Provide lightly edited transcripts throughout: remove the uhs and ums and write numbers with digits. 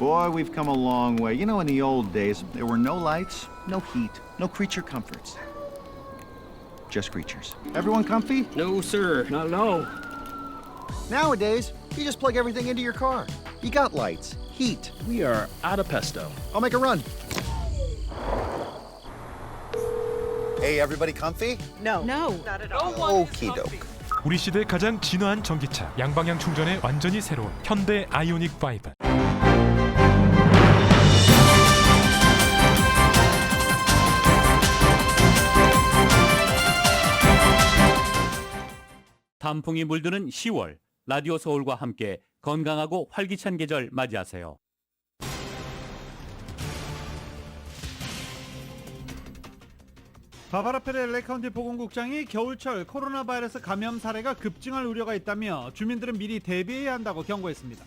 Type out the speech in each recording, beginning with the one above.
Boy, we've come a long way. You know, in the old days, there were no lights, no heat, no creature comforts. Just creatures. Everyone comfy? No, sir. Not at all. Nowadays, you just plug everything into your car. You got lights, heat. We are out of pesto. I'll make a run. Hey, everybody comfy? No. Okie doke. 우리 시대 가장 진화한 전기차, 양방향 충전에 완전히 새로운 현대 아이오닉 5. 단풍이 물드는 10월, 라디오 서울과 함께 건강하고 활기찬 계절 맞이하세요. 바바라 페레 LA 카운티 보건국장이 겨울철 코로나 바이러스 감염 사례가 급증할 우려가 있다며 주민들은 미리 대비해야 한다고 경고했습니다.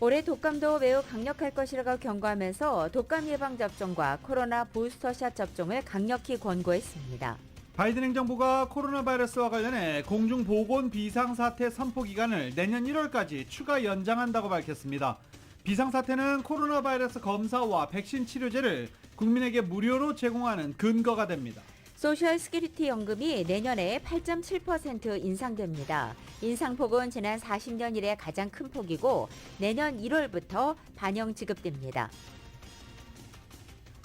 올해 독감도 매우 강력할 것이라고 경고하면서 독감 예방 접종과 코로나 부스터샷 접종을 강력히 권고했습니다. 바이든 행정부가 코로나 바이러스와 관련해 공중보건 비상사태 선포 기간을 내년 1월까지 추가 연장한다고 밝혔습니다. 비상사태는 코로나 바이러스 검사와 백신 치료제를 국민에게 무료로 제공하는 근거가 됩니다. 소셜 시큐리티 연금이 내년에 8.7% 인상됩니다. 인상폭은 지난 40년 이래 가장 큰 폭이고 내년 1월부터 반영 지급됩니다.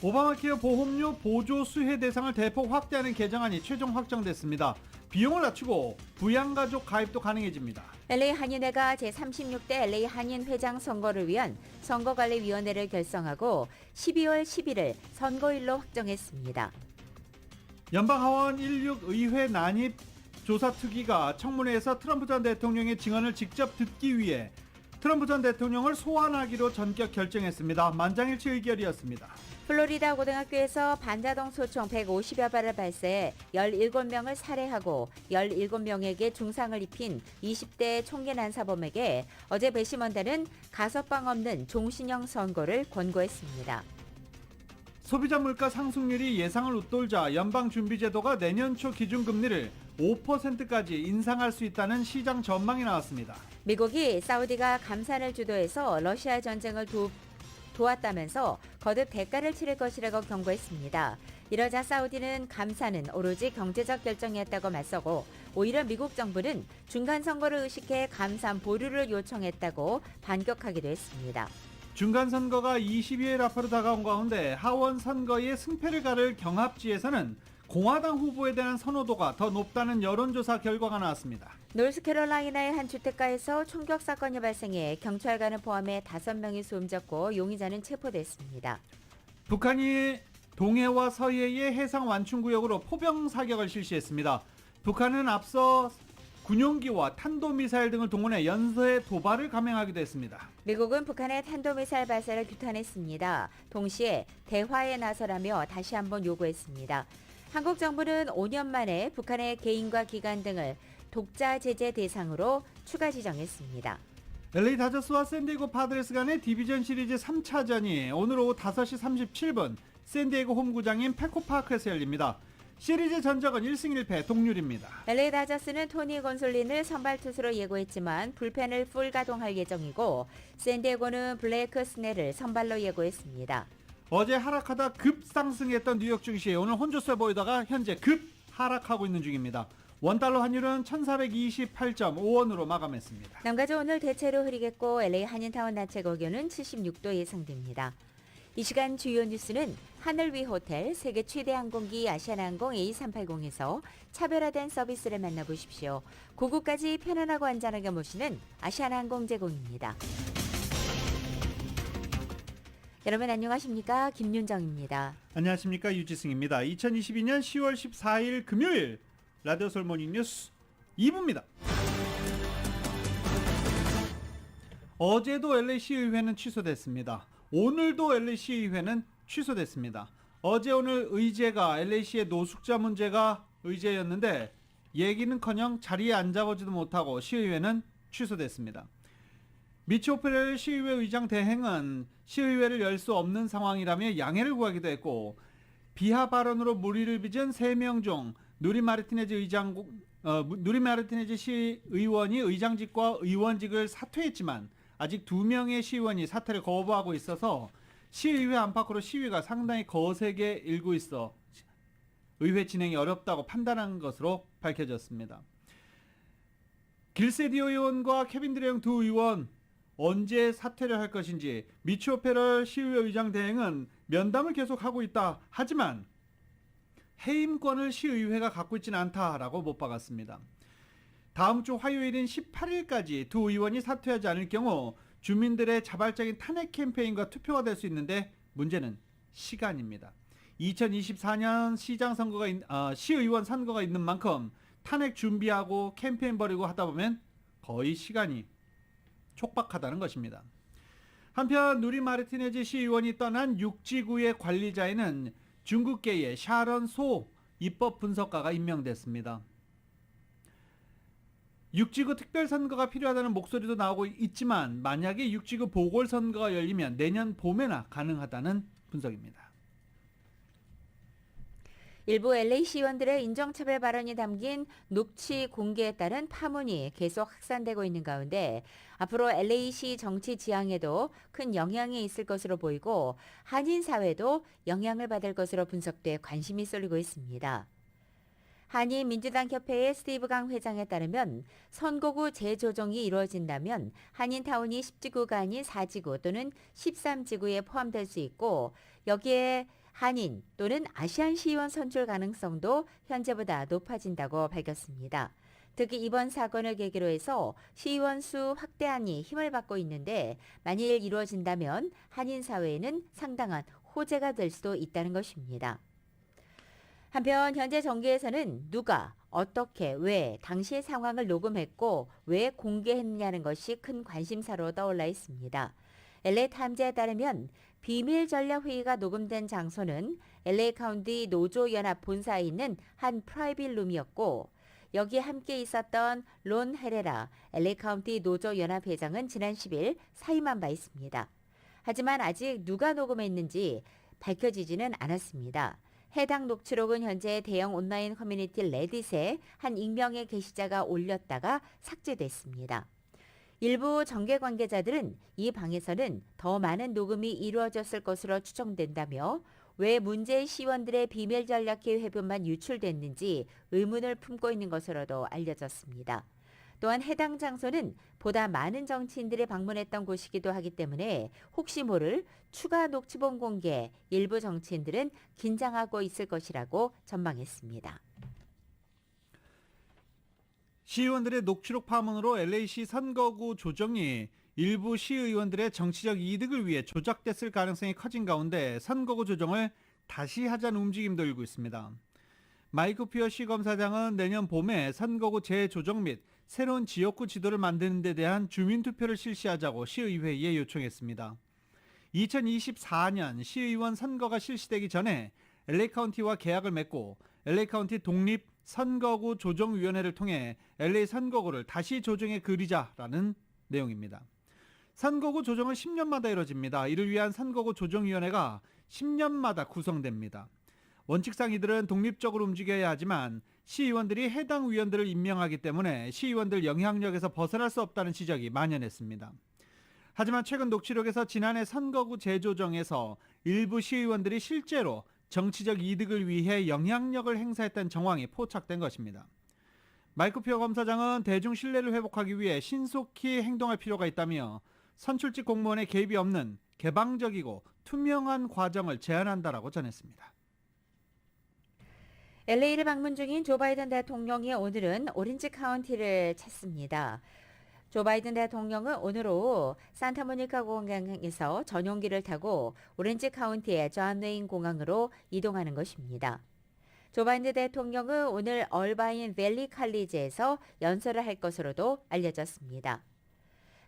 오바마케어 보험료 보조 수혜 대상을 대폭 확대하는 개정안이 최종 확정됐습니다. 비용을 낮추고 부양가족 가입도 가능해집니다. LA 한인회가 제36대 LA 한인 회장 선거를 위한 선거관리위원회를 결성하고 12월 11일 선거일로 확정했습니다. 연방하원 16의회 난입 조사특위가 청문회에서 트럼프 전 대통령의 증언을 직접 듣기 위해 트럼프 전 대통령을 소환하기로 전격 결정했습니다. 만장일치 의결이었습니다. 플로리다 고등학교에서 반자동 소총 150여 발을 발사해 17명을 살해하고 17명에게 중상을 입힌 20대 총기 난사범에게 어제 배심원단은 가석방 없는 종신형 선고를 권고했습니다. 소비자 물가 상승률이 예상을 웃돌자 연방준비제도가 내년 초 기준금리를 5%까지 인상할 수 있다는 시장 전망이 나왔습니다. 미국이 사우디가 감산을 주도해서 러시아 전쟁을 도왔다면서 거듭 대가를 치를 것이라고 경고했습니다. 이러자 사우디는 감산은 오로지 경제적 결정이었다고 맞서고 오히려 미국 정부는 중간 선거를 의식해 감산 보류를 요청했다고 반격하기도 했습니다. 중간 선거가 22일 앞으로 다가온 가운데 하원 선거의 승패를 가를 경합지에서는 공화당 후보에 대한 선호도가 더 높다는 여론조사 결과가 나왔습니다. 노스캐롤라이나의 한 주택가에서 총격 사건이 발생해 경찰관을 포함해 5명이 숨졌고 용의자는 체포됐습니다. 북한이 동해와 서해의 해상 완충구역으로 포병 사격을 실시했습니다. 북한은 앞서 군용기와 탄도미사일 등을 동원해 연쇄 도발을 감행하기도 했습니다. 미국은 북한의 탄도미사일 발사를 규탄했습니다. 동시에 대화에 나서라며 다시 한번 요구했습니다. 한국 정부는 5년 만에 북한의 개인과 기관 등을 독자 제재 대상으로 추가 지정했습니다. LA 다저스와 샌디에고 파드레스 간의 디비전 시리즈 3차전이 오늘 오후 5시 37분 샌디에고 홈구장인 페코파크에서 열립니다. 시리즈 전적은 1승 1패 동률입니다. LA 다저스는 토니 곤솔린을 선발 투수로 예고했지만 불펜을 풀 가동할 예정이고 샌디에고는 블레이크 스넬을 선발로 예고했습니다. 어제 하락하다 급상승했던 뉴욕 증시 오늘 혼조세 보이다가 현재 급 하락하고 있는 중입니다. 원달러 환율은 1428.5원으로 마감했습니다. 남가주 오늘 대체로 흐리겠고 LA 한인타운 낮 고기온은 76도 예상됩니다. 이 시간 주요 뉴스는 하늘 위 호텔, 세계 최대 항공기 아시아나항공 A380에서 차별화된 서비스를 만나보십시오. 고국까지 편안하고 안전하게 모시는 아시아나항공 제공입니다. 여러분 안녕하십니까? 김윤정입니다. 안녕하십니까? 유지승입니다. 2022년 10월 14일 금요일 라디오 서울 모닝 뉴스 2부입니다. 어제도 LA시의회는 취소됐습니다. 오늘도 LA시의회는 취소됐습니다. 어제 오늘 의제가 LA시의 노숙자 문제가 의제였는데 얘기는커녕 자리에 앉아보지도 못하고 시의회는 취소됐습니다. 미치 오페렐 시의회 의장 대행은 시의회를 열 수 없는 상황이라며 양해를 구하기도 했고 비하 발언으로 물의를 빚은 3명 중 누리 마르티네즈 시의원이 의장직과 의원직을 사퇴했지만 아직 2명의 시의원이 사퇴를 거부하고 있어서 시의회 안팎으로 시위가 상당히 거세게 일고 있어 의회 진행이 어렵다고 판단한 것으로 밝혀졌습니다. 길세디오 의원과 케빈 드레용 두 의원 언제 사퇴를 할 것인지 미추 페럴 시의회 의장 대행은 면담을 계속하고 있다. 하지만 해임권을 시의회가 갖고 있지는 않다라고 못 박았습니다. 다음 주 화요일인 18일까지 두 의원이 사퇴하지 않을 경우 주민들의 자발적인 탄핵 캠페인과 투표가 될 수 있는데 문제는 시간입니다. 2024년 시의원 선거가 있는 만큼 탄핵 준비하고 캠페인 벌이고 하다 보면 거의 시간이 촉박하다는 것입니다. 한편 누리 마르티네즈 시의원이 떠난 육지구의 관리자에는 중국계의 샤런 소 입법 분석가가 임명됐습니다. 육지구 특별선거가 필요하다는 목소리도 나오고 있지만 만약에 육지구 보궐선거가 열리면 내년 봄에나 가능하다는 분석입니다. 일부 LA 시의원들의 인종차별 발언이 담긴 녹취 공개에 따른 파문이 계속 확산되고 있는 가운데 앞으로 LA시 정치 지향에도 큰 영향이 있을 것으로 보이고 한인 사회도 영향을 받을 것으로 분석돼 관심이 쏠리고 있습니다. 한인 민주당 협회의 스티브 강 회장에 따르면 선거구 재조정이 이루어진다면 한인타운이 10지구가 아닌 4지구 또는 13지구에 포함될 수 있고 여기에 한인 또는 아시안 시의원 선출 가능성도 현재보다 높아진다고 밝혔습니다. 특히 이번 사건을 계기로 해서 시의원 수 확대안이 힘을 받고 있는데 만일 이루어진다면 한인 사회에는 상당한 호재가 될 수도 있다는 것입니다. 한편 현재 정계에서는 누가 어떻게 왜 당시의 상황을 녹음했고 왜 공개했느냐는 것이 큰 관심사로 떠올라 있습니다. LA 타임즈에 따르면 비밀 전략 회의가 녹음된 장소는 LA 카운티 노조 연합 본사에 있는 한 프라이빗 룸이었고 여기에 함께 있었던 론 헤레라 LA 카운티 노조 연합 회장은 지난 10일 사임한 바 있습니다. 하지만 아직 누가 녹음했는지 밝혀지지는 않았습니다. 해당 녹취록은 현재 대형 온라인 커뮤니티 레딧에 한 익명의 게시자가 올렸다가 삭제됐습니다. 일부 정계 관계자들은 이 방에서는 더 많은 녹음이 이루어졌을 것으로 추정된다며 왜 문재인 시의원들의 비밀 전략회 회분만 유출됐는지 의문을 품고 있는 것으로도 알려졌습니다. 또한 해당 장소는 보다 많은 정치인들이 방문했던 곳이기도 하기 때문에 혹시 모를 추가 녹취본 공개에 일부 정치인들은 긴장하고 있을 것이라고 전망했습니다. 시의원들의 녹취록 파문으로 LA시 선거구 조정이 일부 시의원들의 정치적 이득을 위해 조작됐을 가능성이 커진 가운데 선거구 조정을 다시 하자는 움직임도 일고 있습니다. 마이크 피어 시 검사장은 내년 봄에 선거구 재조정 및 새로운 지역구 지도를 만드는 데 대한 주민투표를 실시하자고 시의회에 요청했습니다. 2024년 시의원 선거가 실시되기 전에 LA 카운티와 계약을 맺고 LA 카운티 독립 선거구 조정위원회를 통해 LA 선거구를 다시 조정해 그리자라는 내용입니다. 선거구 조정은 10년마다 이뤄집니다. 이를 위한 선거구 조정위원회가 10년마다 구성됩니다. 원칙상 이들은 독립적으로 움직여야 하지만 시의원들이 해당 위원들을 임명하기 때문에 시의원들 영향력에서 벗어날 수 없다는 지적이 만연했습니다. 하지만 최근 녹취록에서 지난해 선거구 재조정에서 일부 시의원들이 실제로 정치적 이득을 위해 영향력을 행사했다는 정황이 포착된 것입니다. 마이크 피어 검사장은 대중 신뢰를 회복하기 위해 신속히 행동할 필요가 있다며 선출직 공무원의 개입이 없는 개방적이고 투명한 과정을 제안한다라고 전했습니다. LA를 방문 중인 조 바이든 대통령이 오늘은 오렌지 카운티를 찾습니다. 조 바이든 대통령은 오늘 오후 산타모니카 공항에서 전용기를 타고 오렌지 카운티의 존 웨인 공항으로 이동하는 것입니다. 조 바이든 대통령은 오늘 얼바인 밸리 칼리지에서 연설을 할 것으로도 알려졌습니다.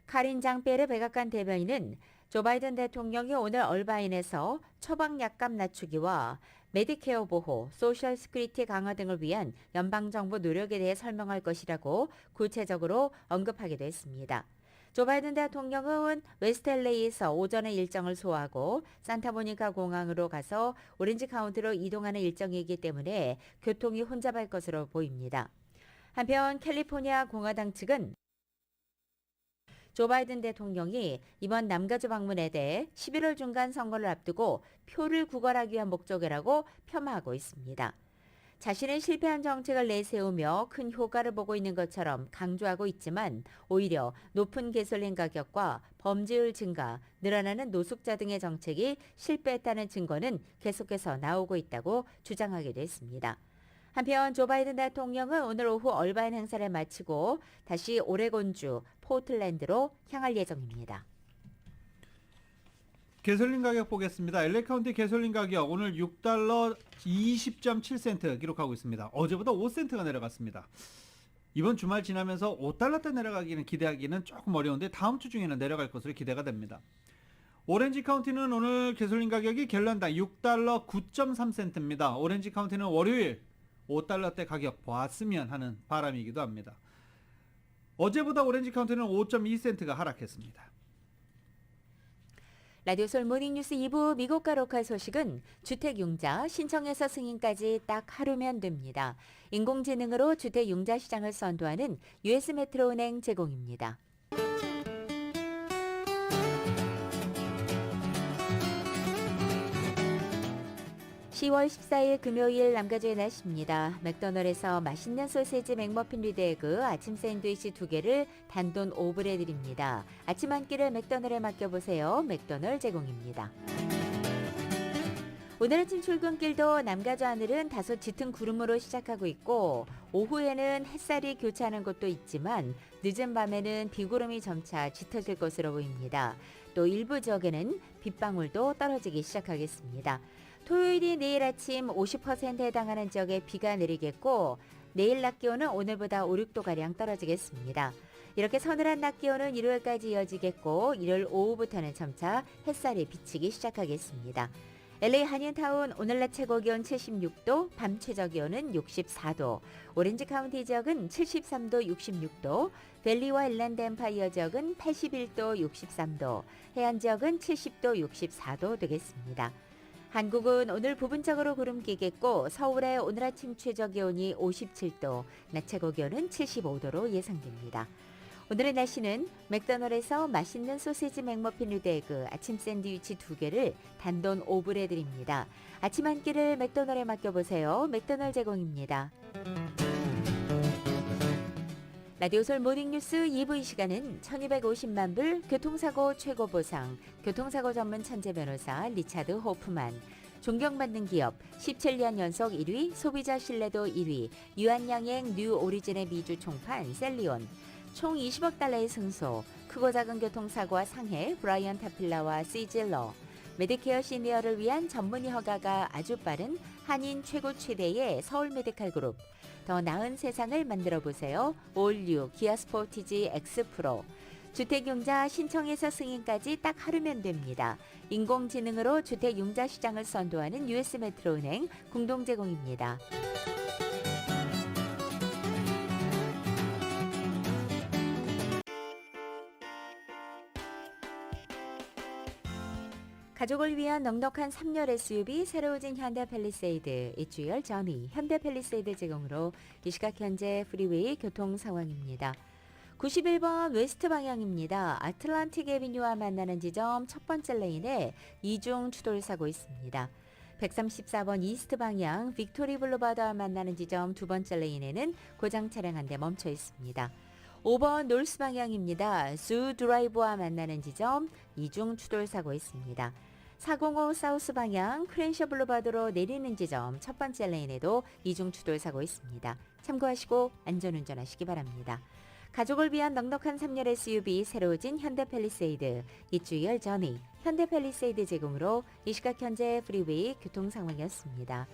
카린 장페르 백악관 대변인은 조 바이든 대통령이 오늘 얼바인에서 처방 약값 낮추기와 메디케어 보호, 소셜 시큐리티 강화 등을 위한 연방정부 노력에 대해 설명할 것이라고 구체적으로 언급하기도 했습니다. 조 바이든 대통령은 웨스트 LA에서 오전에 일정을 소화하고 산타모니카 공항으로 가서 오렌지 카운티로 이동하는 일정이기 때문에 교통이 혼잡할 것으로 보입니다. 한편 캘리포니아 공화당 측은 조 바이든 대통령이 이번 남가주 방문에 대해 11월 중간 선거를 앞두고 표를 구걸하기 위한 목적이라고 폄하하고 있습니다. 자신은 실패한 정책을 내세우며 큰 효과를 보고 있는 것처럼 강조하고 있지만 오히려 높은 가솔린 가격과 범죄율 증가, 늘어나는 노숙자 등의 정책이 실패했다는 증거는 계속해서 나오고 있다고 주장하기도 했습니다. 한편 조 바이든 대통령은 오늘 오후 얼바인 행사를 마치고 다시 오레곤주 포틀랜드로 향할 예정입니다. 개솔린 가격 보겠습니다. LA 카운티 개솔린 가격 오늘 6달러 20.7센트 기록하고 있습니다. 어제보다 5센트가 내려갔습니다. 이번 주말 지나면서 5달러대 내려가기는 기대하기는 조금 어려운데 다음 주 중에는 내려갈 것으로 기대가 됩니다. 오렌지 카운티는 오늘 개솔린 가격이 갤런당 6달러 9.3센트입니다. 오렌지 카운티는 월요일 5달러대 가격 보았으면 하는 바람이기도 합니다. 어제보다 오렌지 카운티는 5.2센트가 하락했습니다. 라디오 솔 모닝뉴스 2부 미국과 로컬 소식은 주택융자 신청에서 승인까지 딱 하루면 됩니다. 인공지능으로 주택융자 시장을 선도하는 US 메트로은행 제공입니다. 10월 14일 금요일 남가주의 날씨입니다. 맥도널드에서 맛있는 소세지 맥머핀 리드에그 아침 샌드위치 2개를 단돈 5불에 드립니다. 아침 한 끼를 맥도널드에 맡겨보세요. 맥도널드 제공입니다. 오늘 아침 출근길도 남가주 하늘은 다소 짙은 구름으로 시작하고 있고 오후에는 햇살이 교차하는 곳도 있지만 늦은 밤에는 비구름이 점차 짙어질 것으로 보입니다. 또 일부 지역에는 빗방울도 떨어지기 시작하겠습니다. 토요일이 내일 아침 50%에 해당하는 지역에 비가 내리겠고 내일 낮 기온은 오늘보다 5, 6도가량 떨어지겠습니다. 이렇게 서늘한 낮 기온은 일요일까지 이어지겠고 일요일 오후부터는 점차 햇살이 비치기 시작하겠습니다. LA 한인타운 오늘 낮 최고 기온 76도, 밤 최저 기온은 64도, 오렌지 카운티 지역은 73도, 66도, 밸리와 일랜드 엠파이어 지역은 81도, 63도, 해안 지역은 70도, 64도 되겠습니다. 한국은 오늘 부분적으로 구름 끼겠고 서울의 오늘 아침 최저 기온이 57도, 낮 최고 기온은 75도로 예상됩니다. 오늘의 날씨는 맥도널드에서 맛있는 소세지 맥머핀 리드에그 아침 샌드위치 2개를 단돈 5불에 드립니다. 아침 한 끼를 맥도널드에 맡겨보세요. 맥도널드 제공입니다. 라디오솔 모닝뉴스 2부 이 시간은 1250만 불 교통사고 최고 보상, 교통사고 전문 천재 변호사 리차드 호프만, 존경받는 기업 17년 연속 1위, 소비자 신뢰도 1위, 유한양행 뉴 오리진의 미주 총판 셀리온, 총 20억 달러의 승소, 크고 작은 교통사고와 상해 브라이언 타필라와 시질러, 메디케어 시니어를 위한 전문의 허가가 아주 빠른 한인 최고 최대의 서울 메디칼 그룹, 더 나은 세상을 만들어 보세요. 올뉴 기아 스포티지 X 프로. 주택융자 신청에서 승인까지 딱 하루면 됩니다. 인공지능으로 주택융자 시장을 선도하는 US 메트로은행 공동 제공입니다. 가족을 위한 넉넉한 3열 SUV 새로워진 현대 팰리세이드, 이주열 저니 현대 팰리세이드 제공으로 이 시각 현재 프리웨이 교통 상황입니다. 91번 웨스트 방향입니다. 아틀란틱 애비뉴와 만나는 지점 첫 번째 레인에 이중 추돌 사고 있습니다. 134번 이스트 방향 빅토리 블루바드와 만나는 지점 두 번째 레인에는 고장 차량 한 대 멈춰 있습니다. 5번 놀스 방향입니다. 수 드라이브와 만나는 지점 이중 추돌 사고 있습니다. 405 사우스 방향 크랜셔 블루바드로 내리는 지점 첫 번째 레인에도 이중 추돌 사고 있습니다. 참고하시고 안전운전하시기 바랍니다. 가족을 위한 넉넉한 3열 SUV 새로워진 현대 팰리세이드, 이주열 저니 현대 팰리세이드 제공으로 이 시각 현재 프리웨이 교통 상황이었습니다.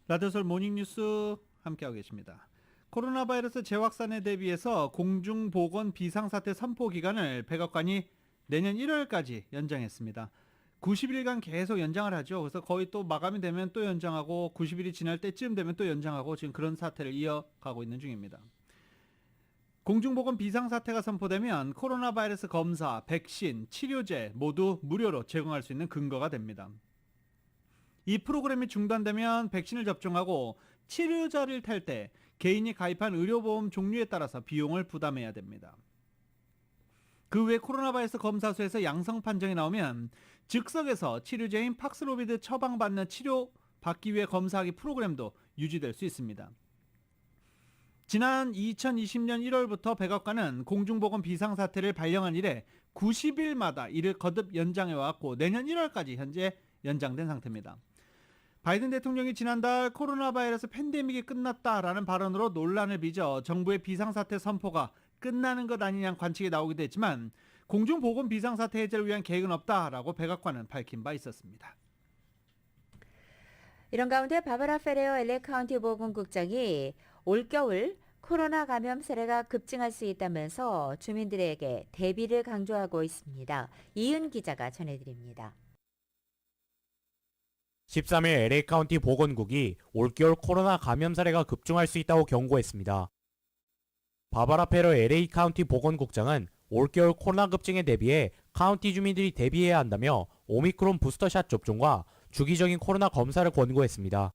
라디오솔 모닝뉴스 함께하고 계십니다. 코로나 바이러스 재확산에 대비해서 공중보건 비상사태 선포 기간을 백악관이 내년 1월까지 연장했습니다. 90일간 계속 연장을 하죠. 그래서 거의 또 마감이 되면 또 연장하고 90일이 지날 때쯤 되면 또 연장하고 지금 그런 사태를 이어가고 있는 중입니다. 공중보건 비상사태가 선포되면 코로나 바이러스 검사, 백신, 치료제 모두 무료로 제공할 수 있는 근거가 됩니다. 이 프로그램이 중단되면 백신을 접종하고 치료자를 탈 때 개인이 가입한 의료보험 종류에 따라서 비용을 부담해야 됩니다. 그 외 코로나 바이러스 검사소에서 양성 판정이 나오면 즉석에서 치료제인 팍스로비드 처방받는 치료 받기 위해 검사하기 프로그램도 유지될 수 있습니다. 지난 2020년 1월부터 백악관은 공중보건 비상사태를 발령한 이래 90일마다 이를 거듭 연장해왔고 내년 1월까지 현재 연장된 상태입니다. 바이든 대통령이 지난달 코로나 바이러스 팬데믹이 끝났다라는 발언으로 논란을 빚어 정부의 비상사태 선포가 끝나는 것 아니냐는 관측이 나오기도 했지만 공중보건 비상사태 해제를 위한 계획은 없다라고 백악관은 밝힌 바 있었습니다. 이런 가운데 바바라 페레어 LA 카운티 보건국장이 올겨울 코로나 감염 사례가 급증할 수 있다면서 주민들에게 대비를 강조하고 있습니다. 이은 기자가 전해드립니다. 13일 LA 카운티 보건국이 올겨울 코로나 감염 사례가 급증할 수 있다고 경고했습니다. 바바라 페러 LA 카운티 보건국장은 올겨울 코로나 급증에 대비해 카운티 주민들이 대비해야 한다며 오미크론 부스터샷 접종과 주기적인 코로나 검사를 권고했습니다.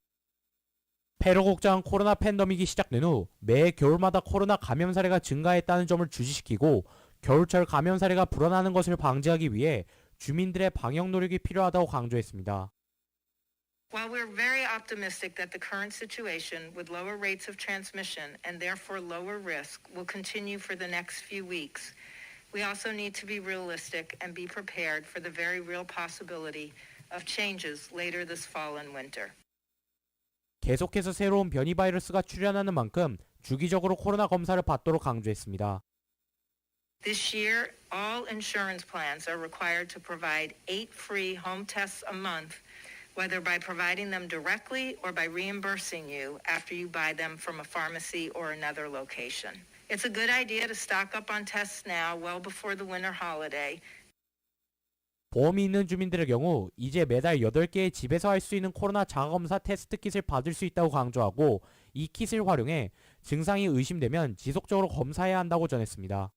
페러 국장은 코로나 팬데믹이 시작된 후 매 겨울마다 코로나 감염 사례가 증가했다는 점을 주시시키고 겨울철 감염 사례가 불어나는 것을 방지하기 위해 주민들의 방역 노력이 필요하다고 강조했습니다. While we're very optimistic that the current situation with lower rates of transmission and therefore lower risk will continue for the next few weeks, we also need to be realistic and be prepared for the very real possibility of changes later this fall and winter. 계속해서 새로운 변이 바이러스가 출현하는 만큼 주기적으로 코로나 검사를 받도록 강조했습니다. This year, all insurance plans are required to provide 8 free home tests a month, whether by providing them directly or by reimbursing you after you buy them from a pharmacy or another location. It's a good idea to stock up on tests now, well before the winter holiday. 보험이 있는 주민들의 경우 이제 매달 8개의 집에서 할 수 있는 코로나 자가검사 테스트 킷을 받을 수 있다고 강조하고 이 킷을 활용해 증상이 의심되면 지속적으로 검사해야 한다고 전했습니다.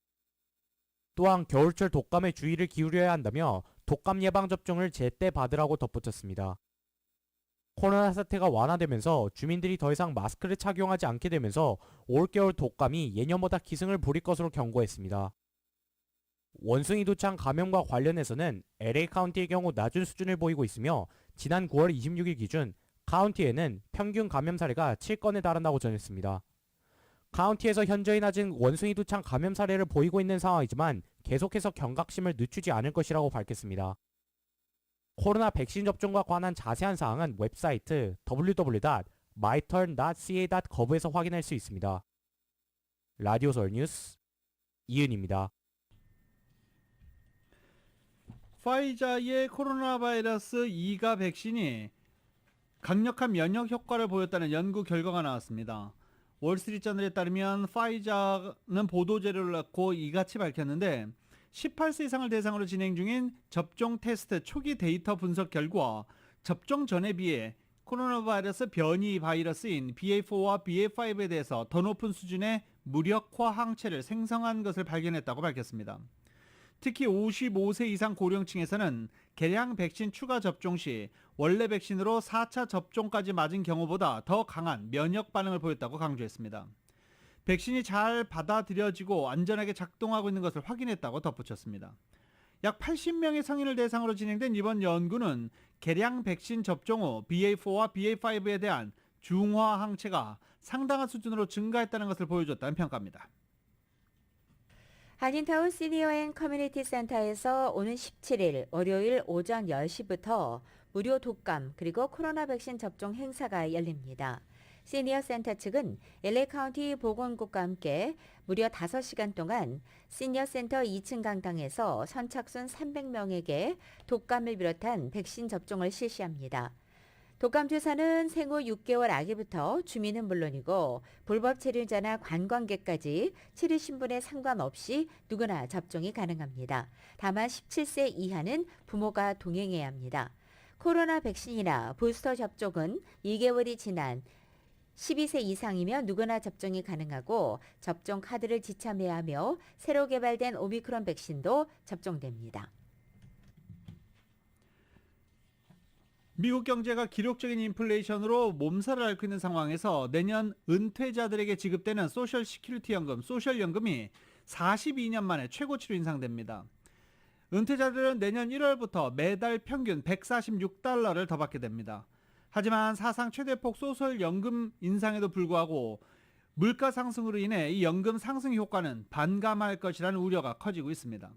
또한 겨울철 독감에 주의를 기울여야 한다며 독감 예방접종을 제때 받으라고 덧붙였습니다. 코로나 사태가 완화되면서 주민들이 더 이상 마스크를 착용하지 않게 되면서 올겨울 독감이 예년보다 기승을 부릴 것으로 경고했습니다. 원숭이 두창 감염과 관련해서는 LA 카운티의 경우 낮은 수준을 보이고 있으며 지난 9월 26일 기준 카운티에는 평균 감염 사례가 7건에 달한다고 전했습니다. 카운티에서 현저히 낮은 원숭이 두창 감염 사례를 보이고 있는 상황이지만 계속해서 경각심을 늦추지 않을 것이라고 밝혔습니다. 코로나 백신 접종과 관한 자세한 사항은 웹사이트 www.myturn.ca.gov에서 확인할 수 있습니다. 라디오 서울 뉴스 이은입니다. 파이자의 코로나 바이러스 2가 백신이 강력한 면역 효과를 보였다는 연구 결과가 나왔습니다. 월스트리트저널에 따르면 파이자는 보도자료를 넣고 이같이 밝혔는데 18세 이상을 대상으로 진행 중인 접종 테스트 초기 데이터 분석 결과 접종 전에 비해 코로나 바이러스 변이 바이러스인 BA4와 BA5에 대해서 더 높은 수준의 무력화 항체를 생성한 것을 발견했다고 밝혔습니다. 특히 55세 이상 고령층에서는 개량 백신 추가 접종 시 원래 백신으로 4차 접종까지 맞은 경우보다 더 강한 면역 반응을 보였다고 강조했습니다. 백신이 잘 받아들여지고 안전하게 작동하고 있는 것을 확인했다고 덧붙였습니다. 약 80명의 성인을 대상으로 진행된 이번 연구는 개량 백신 접종 후 BA4와 BA5에 대한 중화 항체가 상당한 수준으로 증가했다는 것을 보여줬다는 평가입니다. 한인타운 시니어 앤 커뮤니티 센터에서 오는 17일 월요일 오전 10시부터 무료 독감 그리고 코로나 백신 접종 행사가 열립니다. 시니어 센터 측은 LA 카운티 보건국과 함께 무려 5시간 동안 시니어 센터 2층 강당에서 선착순 300명에게 독감을 비롯한 백신 접종을 실시합니다. 독감 주사는 생후 6개월 아기부터 주민은 물론이고 불법 체류자나 관광객까지 치료 신분에 상관없이 누구나 접종이 가능합니다. 다만 17세 이하는 부모가 동행해야 합니다. 코로나 백신이나 부스터 접종은 2개월이 지난 12세 이상이면 누구나 접종이 가능하고 접종 카드를 지참해야 하며 새로 개발된 오미크론 백신도 접종됩니다. 미국 경제가 기록적인 인플레이션으로 몸살을 앓고 있는 상황에서 내년 은퇴자들에게 지급되는 소셜 시큐리티 연금, 소셜연금이 42년 만에 최고치로 인상됩니다. 은퇴자들은 내년 1월부터 매달 평균 146달러를 더 받게 됩니다. 하지만 사상 최대폭 소셜연금 인상에도 불구하고 물가 상승으로 인해 이 연금 상승 효과는 반감할 것이라는 우려가 커지고 있습니다.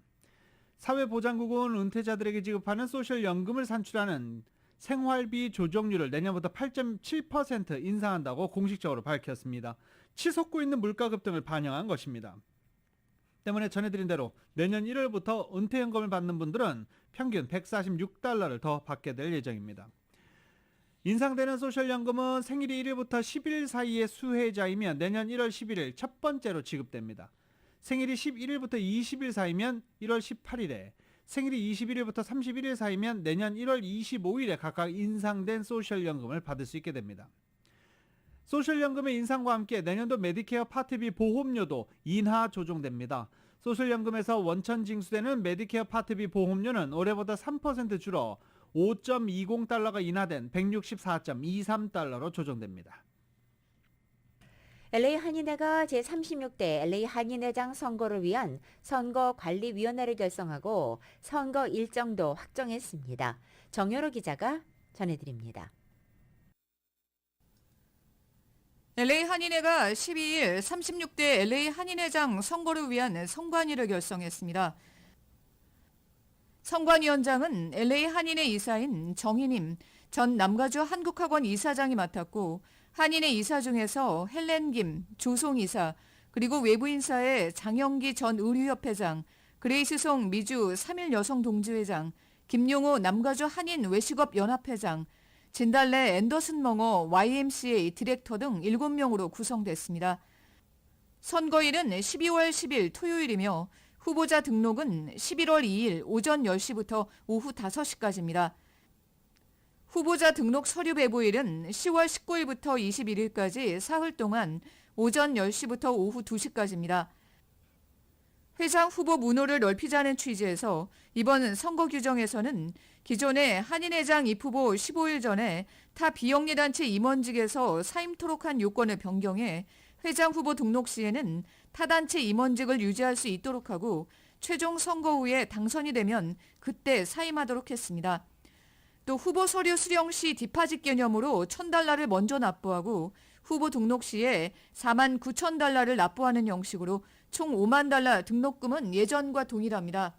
사회보장국은 은퇴자들에게 지급하는 소셜연금을 산출하는 생활비 조정률을 내년부터 8.7% 인상한다고 공식적으로 밝혔습니다. 치솟고 있는 물가 급등을 반영한 것입니다. 때문에 전해드린 대로 내년 1월부터 은퇴연금을 받는 분들은 평균 146달러를 더 받게 될 예정입니다. 인상되는 소셜연금은 생일이 1일부터 10일 사이의 수혜자이면 내년 1월 11일 첫 번째로 지급됩니다. 생일이 11일부터 20일 사이면 1월 18일에, 생일이 21일부터 31일 사이면 내년 1월 25일에 각각 인상된 소셜연금을 받을 수 있게 됩니다. 소셜연금의 인상과 함께 내년도 메디케어 파트비 보험료도 인하 조정됩니다. 소셜연금에서 원천 징수되는 메디케어 파트비 보험료는 올해보다 3% 줄어 5.20달러가 인하된 164.23달러로 조정됩니다. LA 한인회가 제36대 LA 한인회장 선거를 위한 선거관리위원회를 결성하고 선거 일정도 확정했습니다. 정효로 기자가 전해드립니다. LA 한인회가 12일 36대 LA 한인회장 선거를 위한 선관위를 결성했습니다. 선관위원장은 LA 한인회 이사인 정희님 전 남가주 한국학원 이사장이 맡았고, 한인회 이사 중에서 헬렌 김, 조송 이사, 그리고 외부 인사의 장영기 전 의류협회장, 그레이스송 미주 3일 여성동지회장, 김용호 남가주 한인 외식업 연합회장, 진달래 앤더슨 멍어 YMCA 디렉터 등 7명으로 구성됐습니다. 선거일은 12월 10일 토요일이며 후보자 등록은 11월 2일 오전 10시부터 오후 5시까지입니다. 후보자 등록 서류 배부일은 10월 19일부터 21일까지 사흘 동안 오전 10시부터 오후 2시까지입니다. 회장 후보 문호를 넓히자는 취지에서 이번 선거 규정에서는 기존의 한인회장 입후보 15일 전에 타 비영리단체 임원직에서 사임토록 한 요건을 변경해 회장 후보 등록 시에는 타단체 임원직을 유지할 수 있도록 하고, 최종 선거 후에 당선이 되면 그때 사임하도록 했습니다. 또 후보 서류 수령 시 디파짓 개념으로 $1,000를 먼저 납부하고 후보 등록 시에 49,000달러를 납부하는 형식으로 총 $50,000 등록금은 예전과 동일합니다.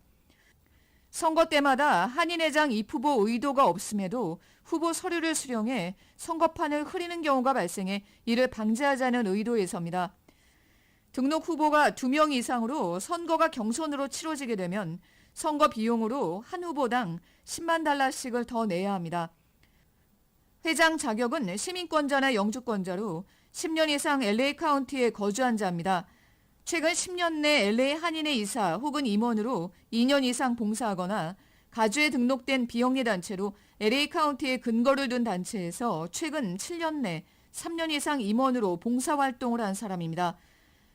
선거 때마다 한인회장 입후보 의도가 없음에도 후보 서류를 수령해 선거판을 흐리는 경우가 발생해 이를 방지하자는 의도에서입니다. 등록 후보가 2명 이상으로 선거가 경선으로 치러지게 되면 선거 비용으로 한 후보당 $100,000씩을 더 내야 합니다. 회장 자격은 시민권자나 영주권자로 10년 이상 LA 카운티에 거주한 자입니다. 최근 10년 내 LA 한인회 이사 혹은 임원으로 2년 이상 봉사하거나 가주에 등록된 비영리 단체로 LA 카운티에 근거를 둔 단체에서 최근 7년 내 3년 이상 임원으로 봉사활동을 한 사람입니다.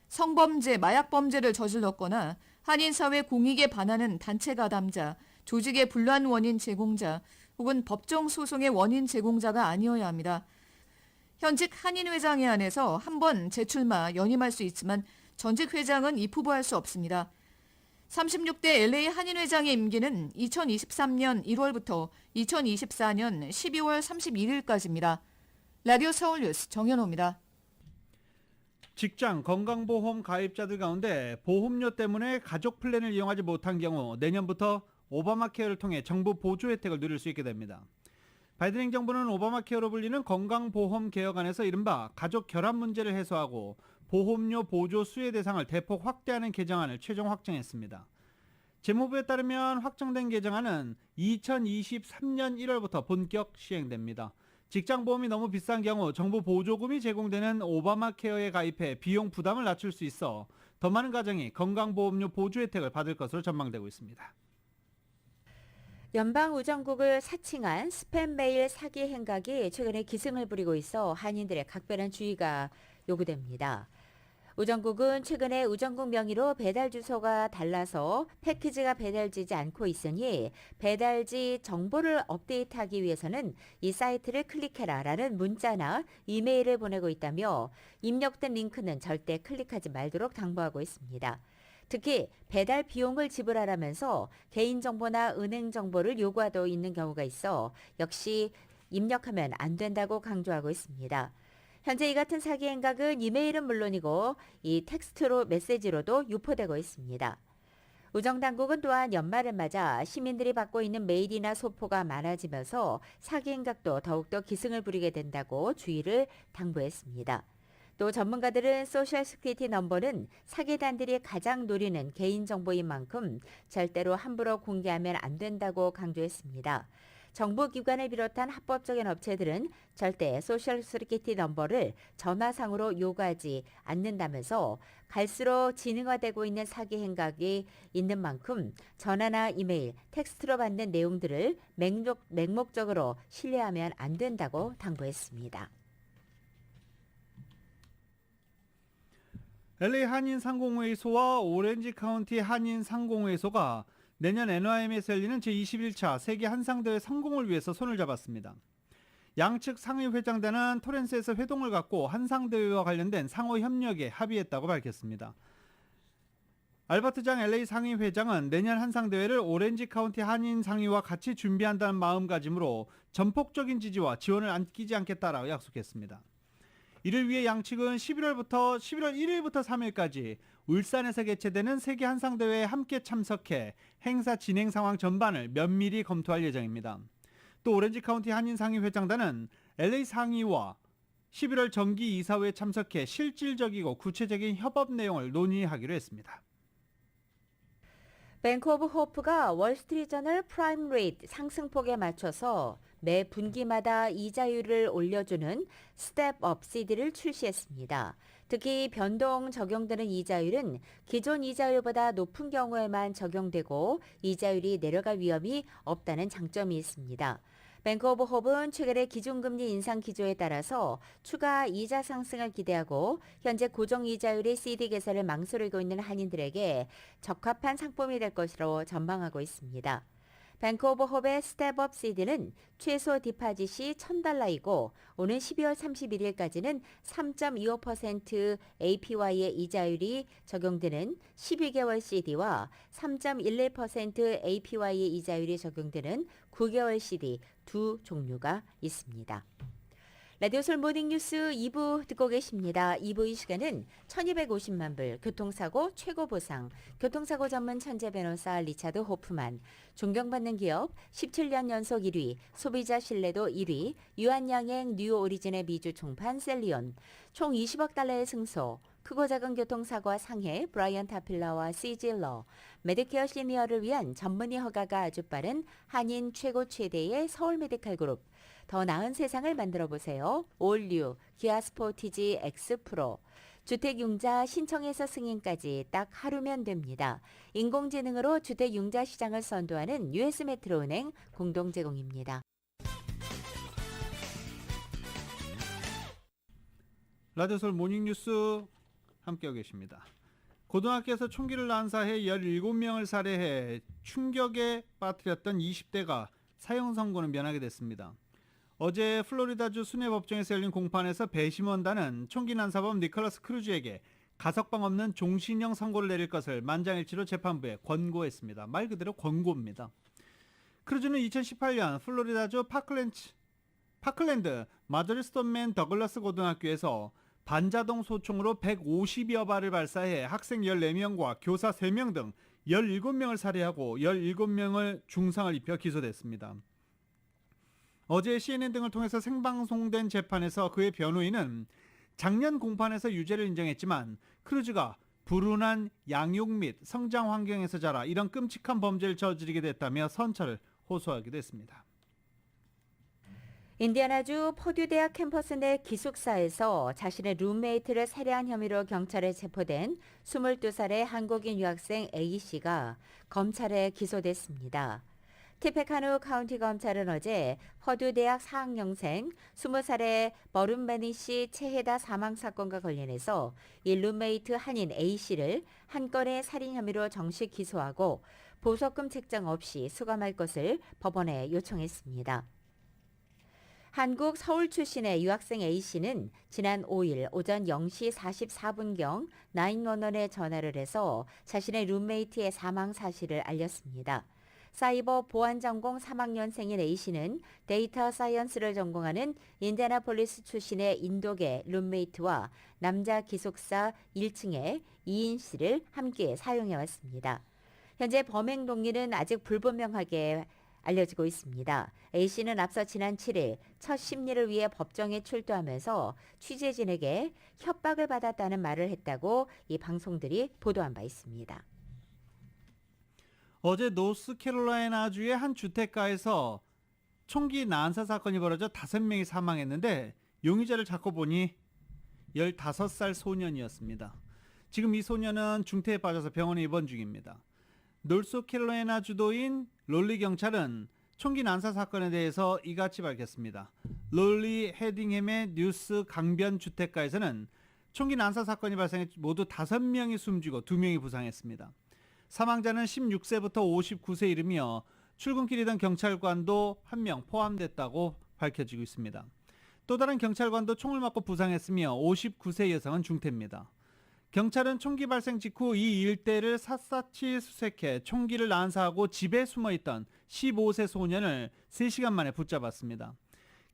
성범죄, 마약범죄를 저질렀거나 한인사회 공익에 반하는 단체 가담자, 조직의 분란 원인 제공자 혹은 법정 소송의 원인 제공자가 아니어야 합니다. 현직 한인회장에 한해서 한 번 재출마, 연임할 수 있지만 전직 회장은 입후보할 수 없습니다. 36대 LA 한인회장의 임기는 2023년 1월부터 2024년 12월 31일까지입니다. 라디오 서울뉴스 정현호입니다. 직장 건강보험 가입자들 가운데 보험료 때문에 가족 플랜을 이용하지 못한 경우 내년부터 오바마 케어를 통해 정부 보조 혜택을 누릴 수 있게 됩니다. 바이든 행정부는 오바마 케어로 불리는 건강보험 개혁안에서 이른바 가족 결합 문제를 해소하고 보험료 보조 수혜 대상을 대폭 확대하는 개정안을 최종 확정했습니다. 재무부에 따르면 확정된 개정안은 2023년 1월부터 본격 시행됩니다. 직장보험이 너무 비싼 경우 정부 보조금이 제공되는 오바마 케어에 가입해 비용 부담을 낮출 수 있어 더 많은 가정이 건강보험료 보조 혜택을 받을 것으로 전망되고 있습니다. 연방우정국을 사칭한 스팸 메일 사기 행각이 최근에 기승을 부리고 있어 한인들의 각별한 주의가 요구됩니다. 우정국은 최근에 우정국 명의로 배달 주소가 달라서 패키지가 배달되지 않고 있으니 배달지 정보를 업데이트하기 위해서는 이 사이트를 클릭해라라는 문자나 이메일을 보내고 있다며 입력된 링크는 절대 클릭하지 말도록 당부하고 있습니다. 특히 배달 비용을 지불하라면서 개인정보나 은행정보를 요구하고 있는 경우가 있어 역시 입력하면 안 된다고 강조하고 있습니다. 현재 이 같은 사기 행각은 이메일은 물론이고 이 텍스트로 메시지로도 유포되고 있습니다. 우정당국은 또한 연말을 맞아 시민들이 받고 있는 메일이나 소포가 많아지면서 사기 행각도 더욱더 기승을 부리게 된다고 주의를 당부했습니다. 또 전문가들은 소셜 시큐리티 넘버는 사기단들이 가장 노리는 개인정보인 만큼 절대로 함부로 공개하면 안 된다고 강조했습니다. 정부기관을 비롯한 합법적인 업체들은 절대 소셜 시큐리티 넘버를 전화상으로 요구하지 않는다면서 갈수록 지능화되고 있는 사기 행각이 있는 만큼 전화나 이메일, 텍스트로 받는 내용들을 맹목적으로 신뢰하면 안 된다고 당부했습니다. LA 한인상공회의소와 오렌지 카운티 한인상공회의소가 내년 NYM에서 열리는 제21차 세계 한상대회 성공을 위해서 손을 잡았습니다. 양측 상위회장단은 토렌스에서 회동을 갖고 한상대회와 관련된 상호 협력에 합의했다고 밝혔습니다. 알버트 장 LA 상위회장은 내년 한상대회를 오렌지 카운티 한인상위와 같이 준비한다는 마음가짐으로 전폭적인 지지와 지원을 아끼지 않겠다라고 약속했습니다. 이를 위해 양측은 11월 1일부터 3일까지 울산에서 개최되는 세계 한상대회에 함께 참석해 행사 진행 상황 전반을 면밀히 검토할 예정입니다. 또 오렌지 카운티 한인상의회장단은 LA 상의와 11월 정기 이사회에 참석해 실질적이고 구체적인 협업 내용을 논의하기로 했습니다. 뱅크 오브 호프가 월스트리트저널 프라임 레이트 상승폭에 맞춰서 매 분기마다 이자율을 올려주는 스텝업 CD를 출시했습니다. 특히 변동 적용되는 이자율은 기존 이자율보다 높은 경우에만 적용되고 이자율이 내려갈 위험이 없다는 장점이 있습니다. 뱅크 오브 호프는 최근의 기준금리 인상 기조에 따라서 추가 이자 상승을 기대하고 현재 고정이자율의 CD 개설을 망설이고 있는 한인들에게 적합한 상품이 될 것으로 전망하고 있습니다. 뱅크 오브 호프의 스텝업 CD는 최소 디파짓이 $1,000이고 오는 12월 31일까지는 3.25% APY의 이자율이 적용되는 12개월 CD와 3.11% APY의 이자율이 적용되는 9개월 CD 두 종류가 있습니다. 라디오솔 모닝뉴스 2부 듣고 계십니다. 2부 이 시간은 1250만 불 교통사고 최고 보상 교통사고 전문 천재 변호사 리차드 호프만 존경받는 기업 17년 연속 1위 소비자 신뢰도 1위 유한양행 뉴 오리진의 미주 총판 셀리온 총 20억 달러의 승소 크고 작은 교통사고와 상해 브라이언 타필러와 시질러 메디케어 시니어를 위한 전문의 허가가 아주 빠른 한인 최고 최대의 서울 메디칼 그룹 더 나은 세상을 만들어 보세요. 올류 기아 스포티지 X 프로 주택융자 신청에서 승인까지 딱 하루면 됩니다. 인공지능으로 주택융자 시장을 선도하는 US 메트로은행 공동 제공입니다. 라디오솔 모닝뉴스 함께하고 계십니다. 고등학교에서 총기를 난사해 17명을 살해해 충격에 빠뜨렸던 20대가 사형 선고는 면하게 됐습니다. 어제 플로리다주 수뇌법정에서 열린 공판에서 배심원단은 총기 난사범 니콜라스 크루즈에게 가석방 없는 종신형 선고를 내릴 것을 만장일치로 재판부에 권고했습니다. 말 그대로 권고입니다. 크루즈는 2018년 플로리다주 파클랜드 마저리 스톤맨 더글라스 고등학교에서 반자동 소총으로 150여 발을 발사해 학생 14명과 교사 3명 등 17명을 살해하고 17명을 중상을 입혀 기소됐습니다. 어제 CNN 등을 통해서 생방송된 재판에서 그의 변호인은 작년 공판에서 유죄를 인정했지만 크루즈가 불운한 양육 및 성장 환경에서 자라 이런 끔찍한 범죄를 저지르게 됐다며 선처를 호소하기도 했습니다. 인디애나주 퍼듀 대학 캠퍼스 내 기숙사에서 자신의 룸메이트를 살해한 혐의로 경찰에 체포된 22살의 한국인 유학생 A씨가 검찰에 기소됐습니다. 티페카누 카운티 검찰은 어제 퍼듀 대학 4학년생 20살의 버룬 베니시 체헤다 사망 사건과 관련해서 이 룸메이트 한인 A씨를 한 건의 살인 혐의로 정식 기소하고 보석금 책정 없이 수감할 것을 법원에 요청했습니다. 한국 서울 출신의 유학생 A씨는 지난 5일 오전 0시 44분경 911에 전화를 해서 자신의 룸메이트의 사망 사실을 알렸습니다. 사이버 보안 전공 3학년생인 A씨는 데이터 사이언스를 전공하는 인디애나폴리스 출신의 인도계 룸메이트와 남자 기숙사 1층에 2인실을 함께 사용해왔습니다. 현재 범행 동기는 아직 불분명하게 알려지고 있습니다. A씨는 앞서 지난 7일 첫 심리를 위해 법정에 출두하면서 취재진에게 협박을 받았다는 말을 했다고 이 방송들이 보도한 바 있습니다. 어제 노스캐롤라이나주의 한 주택가에서 총기 난사 사건이 벌어져 5명이 사망했는데 용의자를 찾고 보니 15살 소년이었습니다. 지금 이 소년은 중태에 빠져서 병원에 입원 중입니다. 노스캐롤라이나 주도인 롤리 경찰은 총기 난사 사건에 대해서 이같이 밝혔습니다. 롤리 헤딩햄의 뉴스 강변 주택가에서는 총기 난사 사건이 발생해 모두 5명이 숨지고 2명이 부상했습니다. 사망자는 16세부터 59세이르며 출근길이던 경찰관도 1명 포함됐다고 밝혀지고 있습니다. 또 다른 경찰관도 총을 맞고 부상했으며 59세 여성은 중태입니다. 경찰은 총기 발생 직후 이 일대를 샅샅이 수색해 총기를 난사하고 집에 숨어있던 15세 소년을 3시간 만에 붙잡았습니다.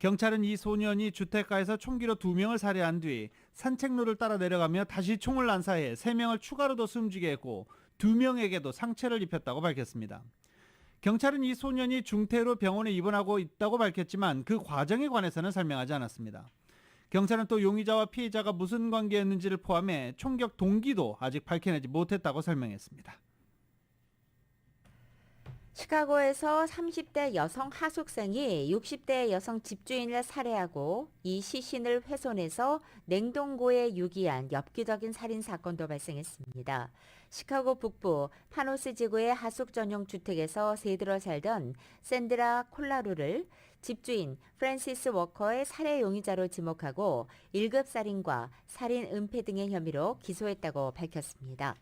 경찰은 이 소년이 주택가에서 총기로 2명을 살해한 뒤 산책로를 따라 내려가며 다시 총을 난사해 3명을 추가로도 숨지게 했고 2명에게도 상처를 입혔다고 밝혔습니다. 경찰은 이 소년이 중태로 병원에 입원하고 있다고 밝혔지만 그 과정에 관해서는 설명하지 않았습니다. 경찰은 또 용의자와 피해자가 무슨 관계였는지를 포함해 총격 동기도 아직 밝혀내지 못했다고 설명했습니다. 시카고에서 30대 여성 하숙생이 60대 여성 집주인을 살해하고 이 시신을 훼손해서 냉동고에 유기한 엽기적인 살인 사건도 발생했습니다. 시카고 북부 파노스 지구의 하숙 전용 주택에서 새들어 살던 샌드라 콜라루를 집주인 프랜시스 워커의 살해 용의자로 지목하고 1급 살인과 살인 은폐 등의 혐의로 기소했다고 밝혔습니다.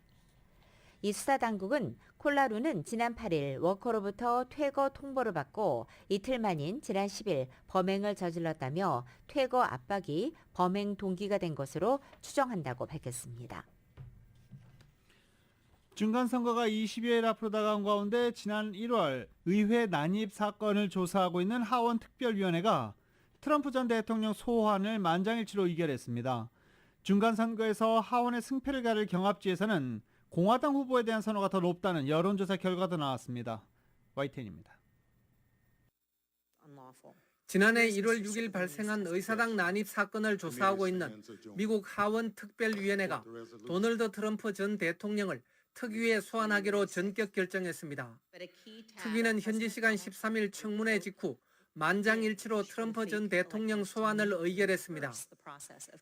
이 수사당국은 콜라루는 지난 8일 워커로부터 퇴거 통보를 받고 이틀 만인 지난 10일 범행을 저질렀다며 퇴거 압박이 범행 동기가 된 것으로 추정한다고 밝혔습니다. 중간선거가 20여일 앞으로 다가온 가운데 지난 1월 의회 난입 사건을 조사하고 있는 하원 특별위원회가 트럼프 전 대통령 소환을 만장일치로 의결했습니다. 중간선거에서 하원의 승패를 가를 경합지에서는 공화당 후보에 대한 선호가 더 높다는 여론조사 결과도 나왔습니다. YTN입니다. 지난해 1월 6일 발생한 의사당 난입 사건을 조사하고 있는 미국 하원 특별위원회가 도널드 트럼프 전 대통령을 특위에 소환하기로 전격 결정했습니다. 특위는 현지 시간 13일 청문회 직후 만장일치로 트럼프 전 대통령 소환을 의결했습니다.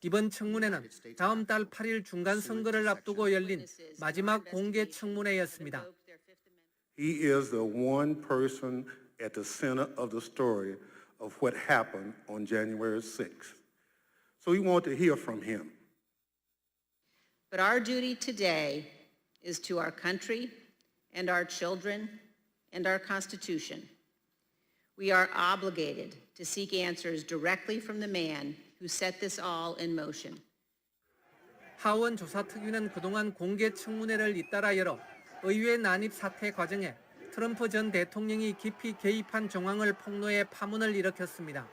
이번 청문회는 다음 달 8일 중간선거를 앞두고 열린 마지막 공개 청문회였습니다. He is the one person at the center of the story of what happened on January 6th. So we want to hear from him. But our duty today is to our country and our children and our Constitution. We are obligated to seek answers directly from the man who set this all in motion. 하원 조사특위는 그동안 공개 청문회를 잇따라 열어 의회 난입 사태 과정에 트럼프 전 대통령이 깊이 개입한 정황을 폭로해 파문을 일으켰습니다.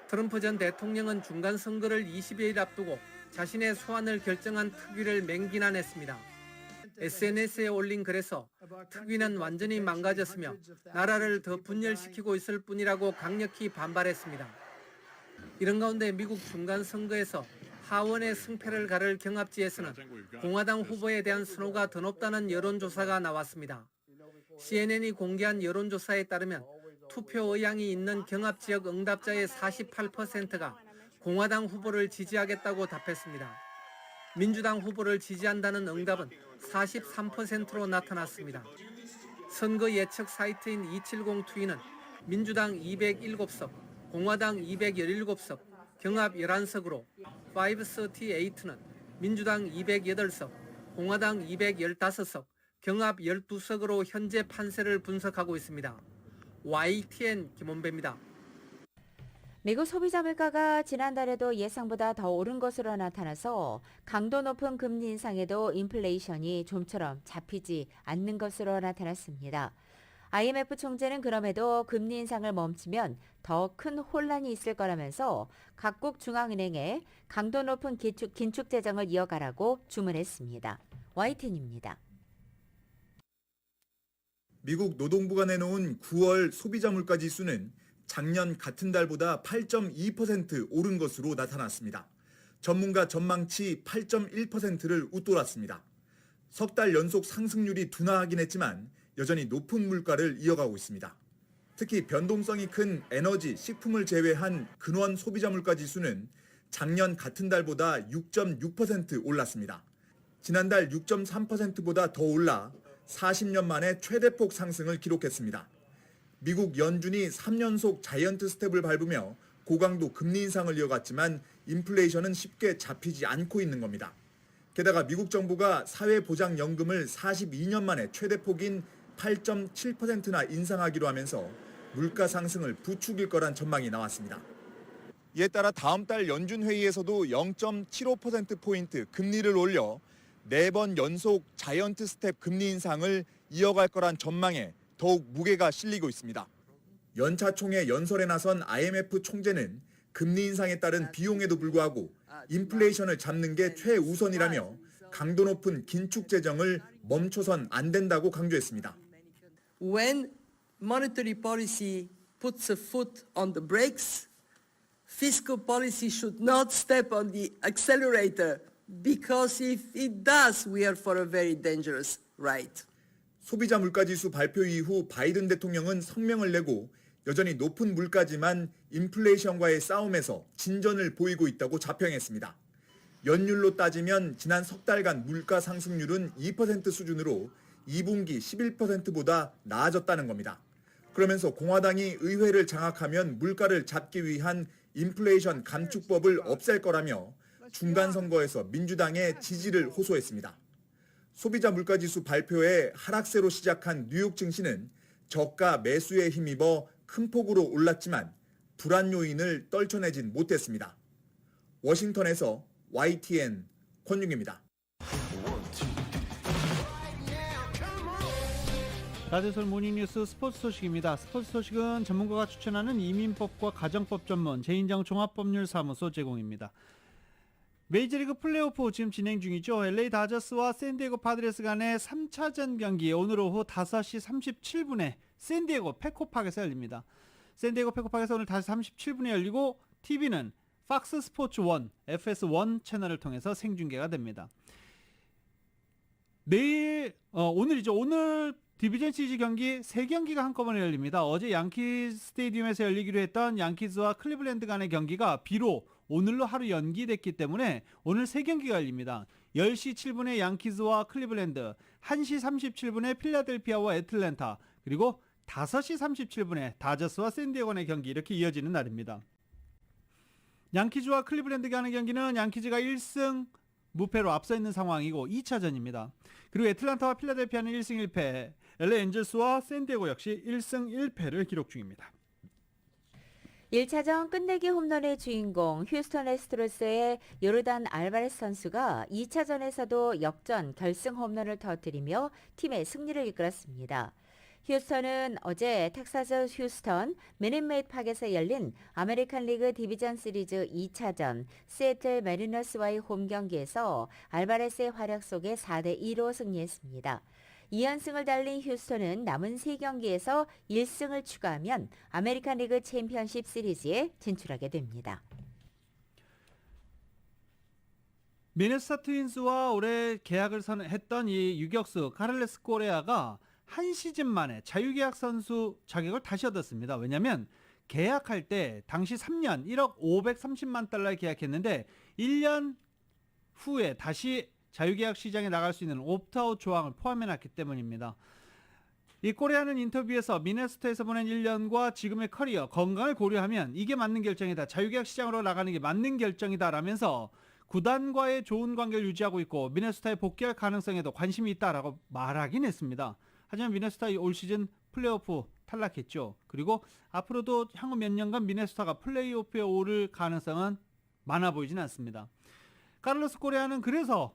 트럼프 전 대통령은 중간선거를 20여일 앞두고 자신의 소환을 결정한 특위를 맹비난했습니다. SNS에 올린 글에서 특위는 완전히 망가졌으며 나라를 더 분열시키고 있을 뿐이라고 강력히 반발했습니다. 이런 가운데 미국 중간선거에서 하원의 승패를 가를 경합지에서는 공화당 후보에 대한 선호가 더 높다는 여론조사가 나왔습니다. CNN이 공개한 여론조사에 따르면 투표 의향이 있는 경합지역 응답자의 48%가 공화당 후보를 지지하겠다고 답했습니다. 민주당 후보를 지지한다는 응답은 43%로 나타났습니다. 선거 예측 사이트인 270투이는 민주당 207석, 공화당 217석, 경합 11석으로 538는 민주당 208석, 공화당 215석, 경합 12석으로 현재 판세를 분석하고 있습니다. YTN 김원배입니다. 미국 소비자 물가가 지난달에도 예상보다 더 오른 것으로 나타나서 강도 높은 금리 인상에도 인플레이션이 좀처럼 잡히지 않는 것으로 나타났습니다. IMF 총재는 그럼에도 금리 인상을 멈추면 더 큰 혼란이 있을 거라면서 각국 중앙은행에 강도 높은 긴축 재정을 이어가라고 주문했습니다. YTN입니다. 미국 노동부가 내놓은 9월 소비자 물가 지수는 작년 같은 달보다 8.2% 오른 것으로 나타났습니다. 전문가 전망치 8.1%를 웃돌았습니다. 석 달 연속 상승률이 둔화하긴 했지만 여전히 높은 물가를 이어가고 있습니다. 특히 변동성이 큰 에너지, 식품을 제외한 근원 소비자 물가 지수는 작년 같은 달보다 6.6% 올랐습니다. 지난달 6.3%보다 더 올라 40년 만에 최대폭 상승을 기록했습니다. 미국 연준이 3연속 자이언트 스텝을 밟으며 고강도 금리 인상을 이어갔지만 인플레이션은 쉽게 잡히지 않고 있는 겁니다. 게다가 미국 정부가 사회보장연금을 42년 만에 최대폭인 8.7%나 인상하기로 하면서 물가 상승을 부추길 거란 전망이 나왔습니다. 이에 따라 다음 달 연준 회의에서도 0.75%포인트 금리를 올려 4번 연속 자이언트 스텝 금리 인상을 이어갈 거란 전망에 더욱 무게가 실리고 있습니다. 연차 총회 연설에 나선 IMF 총재는 금리 인상에 따른 비용에도 불구하고 인플레이션을 잡는 게 최우선이라며 강도 높은 긴축 재정을 멈춰선 안 된다고 강조했습니다. When monetary policy puts a foot on the brakes, fiscal policy should not step on the accelerator because if it does, we are for a very dangerous ride. 소비자 물가지수 발표 이후 바이든 대통령은 성명을 내고 여전히 높은 물가지만 인플레이션과의 싸움에서 진전을 보이고 있다고 자평했습니다. 연율로 따지면 지난 석 달간 물가 상승률은 2% 수준으로 2분기 11%보다 나아졌다는 겁니다. 그러면서 공화당이 의회를 장악하면 물가를 잡기 위한 인플레이션 감축법을 없앨 거라며 중간 선거에서 민주당의 지지를 호소했습니다. 소비자 물가지수 발표에 하락세로 시작한 뉴욕 증시는 저가 매수에 힘입어 큰 폭으로 올랐지만 불안 요인을 떨쳐내진 못했습니다. 워싱턴에서 YTN 권윤기입니다. 라디오솔 모닝뉴스 스포츠 소식입니다. 스포츠 소식은 전문가가 추천하는 이민법과 가정법 전문 제인정 종합법률사무소 제공입니다. 메이저리그 플레이오프 지금 진행 중이죠. LA 다저스와 샌디에고 파드레스 간의 3차전 경기 오늘 오후 5시 37분에 샌디에고 페코팍에서 열립니다. 샌디에고 페코팍에서 오늘 5시 37분에 열리고 TV는 팍스 스포츠 1, FS1 채널을 통해서 생중계가 됩니다. 오늘이죠. 오늘 디비전 시리즈 경기 3경기가 한꺼번에 열립니다. 어제 양키즈 스테디움에서 열리기로 했던 양키즈와 클리블랜드 간의 경기가 비로 오늘로 하루 연기됐기 때문에 오늘 3경기가 열립니다. 10시 7분에 양키즈와 클리블랜드, 1시 37분에 필라델피아와 애틀랜타, 그리고 5시 37분에 다저스와 샌디에고 간의 경기 이렇게 이어지는 날입니다. 양키즈와 클리블랜드 간의 경기는 양키즈가 1승 무패로 앞서 있는 상황이고 2차전입니다. 그리고 애틀랜타와 필라델피아는 1승 1패, LA 엔젤스와 샌디에고 역시 1승 1패를 기록 중입니다. 1차전 끝내기 홈런의 주인공 휴스턴 애스트로스의 요르단 알바레스 선수가 2차전에서도 역전 결승 홈런을 터뜨리며 팀의 승리를 이끌었습니다. 휴스턴은 어제 텍사스 휴스턴 미닛메이드 팍에서 열린 아메리칸 리그 디비전 시리즈 2차전 시애틀 메리너스와의 홈 경기에서 알바레스의 활약 속에 4대2로 승리했습니다. 2연승을 달린 휴스턴은 남은 3경기에서 1승을 추가하면 아메리칸 리그 챔피언십 시리즈에 진출하게 됩니다. 미네소타 트윈스와 올해 계약을 했던 이 유격수 카를레스 코레아가 한 시즌 만에 자유계약 선수 자격을 다시 얻었습니다. 왜냐하면 계약할 때 당시 3년 1억 530만 달러에 계약했는데 1년 후에 다시 자유계약 시장에 나갈 수 있는 옵트아웃 조항을 포함해놨기 때문입니다. 이 코리아는 인터뷰에서 미네소타에서 보낸 1년과 지금의 커리어, 건강을 고려하면 이게 맞는 결정이다. 자유계약 시장으로 나가는 게 맞는 결정이다 라면서 구단과의 좋은 관계를 유지하고 있고 미네소타에 복귀할 가능성에도 관심이 있다라고 말하긴 했습니다. 하지만 미네소타 올 시즌 플레이오프 탈락했죠. 그리고 앞으로도 향후 몇 년간 미네소타가 플레이오프에 오를 가능성은 많아 보이진 않습니다. 카를로스 코레아는 그래서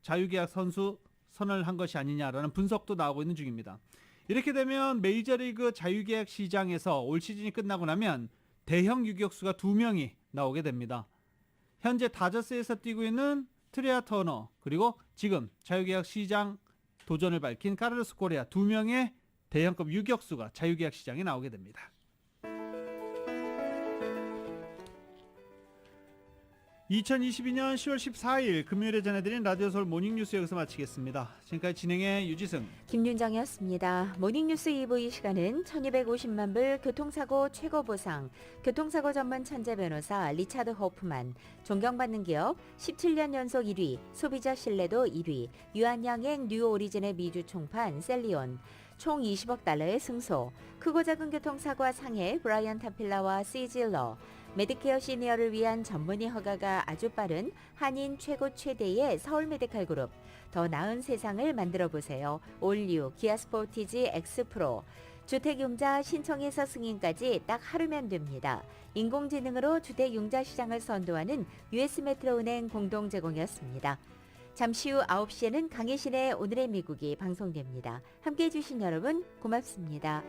자유계약 선수 선언을 한 것이 아니냐라는 분석도 나오고 있는 중입니다. 이렇게 되면 메이저리그 자유계약 시장에서 올 시즌이 끝나고 나면 대형 유격수가 2명이 나오게 됩니다. 현재 다저스에서 뛰고 있는 트레아 터너, 그리고 지금 자유계약 시장 도전을 밝힌 카를로스 코레아, 2명의 대형급 유격수가 자유계약 시장에 나오게 됩니다. 2022년 10월 14일 금요일에 전해드린 라디오 서울 모닝뉴스 여기서 마치겠습니다. 지금까지 진행의 유지승, 김윤정이었습니다. 모닝뉴스 2부 이 시간은 1250만 불 교통사고 최고보상, 교통사고 전문 천재 변호사 리차드 호프만, 존경받는 기업 17년 연속 1위, 소비자 신뢰도 1위, 유한양행 뉴오리진의 미주 총판 셀리온, 총 20억 달러의 승소, 크고 작은 교통사고와 상해 브라이언 타필라와 시질러, 메디케어 시니어를 위한 전문의 허가가 아주 빠른 한인 최고 최대의 서울 메디칼 그룹, 더 나은 세상을 만들어 보세요. 올뉴 기아 스포티지 X 프로, 주택융자 신청에서 승인까지 딱 하루면 됩니다. 인공지능으로 주택융자 시장을 선도하는 US메트로은행 공동 제공이었습니다. 잠시 후 9시에는 강혜신의 오늘의 미국이 방송됩니다. 함께해 주신 여러분 고맙습니다.